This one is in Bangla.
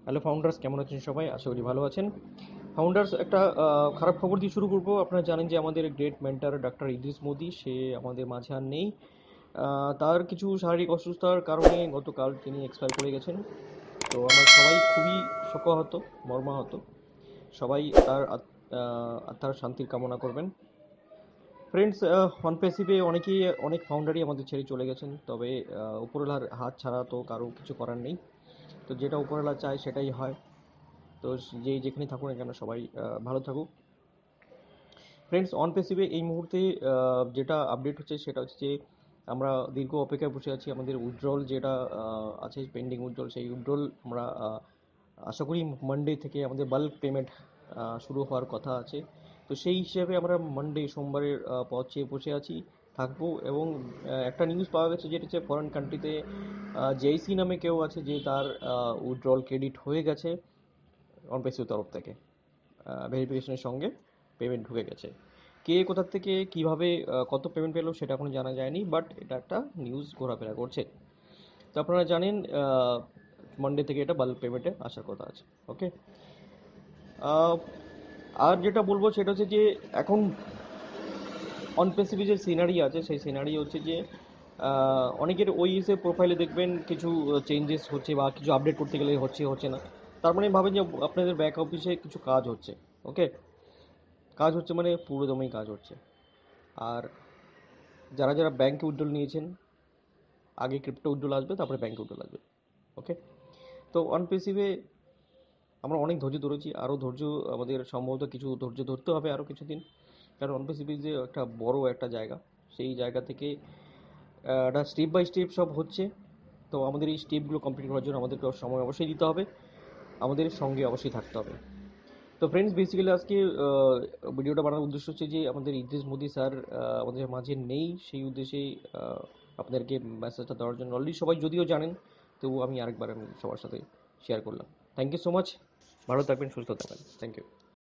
হ্যালো ফাউন্ডার্স, কেমন আছেন সবাই? আশা করি ভালো আছেন। ফাউন্ডার্স, একটা খারাপ খবর দিয়ে শুরু করব। আপনারা জানেন যে আমাদের great mentor doctor Idris Modi সে আমাদের মাঝে আর নেই। তার কিছু শারীরিক অসুস্থতার কারণে গতকাল তিনি এক্সপায়ার করে গেছেন। তো আমরা সবাই খুবই শোকাহত, মর্মাহত। সবাই তার আত্মার শান্তির কামনা করবেন। ফ্রেন্ডস, ওয়ান পেসিভে অনেকেই অনেক ফাউন্ডারই আমাদের ছেড়ে চলে গেছেন, তবে উপরওয়ালার হাত ছাড়া তো কারো কিছু করার নেই। তো যেটা উপরওয়ালা চায় সেটাই হয়। তো যে যেখানে থাকুক না কেন সবাই ভালো থাকুক। ফ্রেন্ডস, অন পেসিভে এই মুহূর্তে যেটা আপডেট হচ্ছে সেটা হচ্ছে যে আমরা দীর্ঘ অপেক্ষায় বসে আছি। আমাদের উইথড্রল যেটা আছে পেন্ডিং উইথড্রল, সেই উইথড্রল আমরা আশা করি মানডে থেকে আমাদের বাল্ক পেমেন্ট শুরু হওয়ার কথা আছে। তো সেই হিসেবে আমরা মানডে সোমবারের পথ চেয়ে বসে আছি, থাকবো। এবং একটা নিউজ পাওয়া গেছে যেটা হচ্ছে ফরেন কান্ট্রিতে জেইসি নামে কেউ আছে যে তার উইথড্রল ক্রেডিট হয়ে গেছে অনপেসির তরফ থেকে। ভেরিফিকেশনের সঙ্গে পেমেন্ট ঢুকে গেছে। কে কোথা থেকে কিভাবে কত পেমেন্ট পেলো সেটা এখনো জানা যায়নি, বাট এটা একটা নিউজ ঘোরাফেরা করছে। তো আপনারা জানেন মানডে থেকে এটা বাল্ক পেমেন্টে আসার কথা আছে। ওকে। আর যেটা বলবো সেটা হচ্ছে যে এখন অন পেসিফিক যে সিনারি আছে সেই সিনারি হচ্ছে যে অনেকের ওইএসএ প্রোফাইলে দেখবেন কিছু চেঞ্জেস হচ্ছে বা কিছু আপডেট করতে গেলে হচ্ছে হচ্ছে না। তার মানে ভাবেন যে আপনাদের ব্যাক অফিসে কিছু কাজ হচ্ছে। ওকে। কাজ হচ্ছে মানে পুরোদমেই কাজ হচ্ছে। আর যারা যারা ব্যাংকে উইথড্রল নিয়েছেন, আগে ক্রিপ্টো উইথড্রল আসবে, তারপরে ব্যাংকে উইথড্রল আসবে। ওকে। তো অন পেসিভে আমরা অনেক ধৈর্য ধরেছি, আরও ধৈর্য আমাদের সম্ভবত কিছু ধৈর্য ধরতে হবে আরও কিছুদিন। কারণ অন পেসিভি যে একটা বড় একটা জায়গা, সেই জায়গা থেকে একটা স্টেপ বাই স্টেপ সব হচ্ছে। তো আমাদের এই স্টেপগুলো কমপ্লিট করার জন্য আমাদেরকে সময় অবশ্যই দিতে হবে, আমাদের সঙ্গে অবশ্যই থাকতে হবে। তো ফ্রেন্ডস, বেসিক্যালি আজকে ভিডিওটা বানানোর উদ্দেশ্য হচ্ছে যে আমাদের ইদ্রিস মোদি স্যার আমাদের মাঝে নেই, সেই উদ্দেশ্যেই আপনাদেরকে মেসেজটা দেওয়ার জন্য। অলরেডি সবাই যদিও জানেন, তবু আমি আরেকবার আমি সবার সাথে শেয়ার করলাম। Thank you so much. ভালো থাকবেন, সুস্থ থাকবেন। Thank you.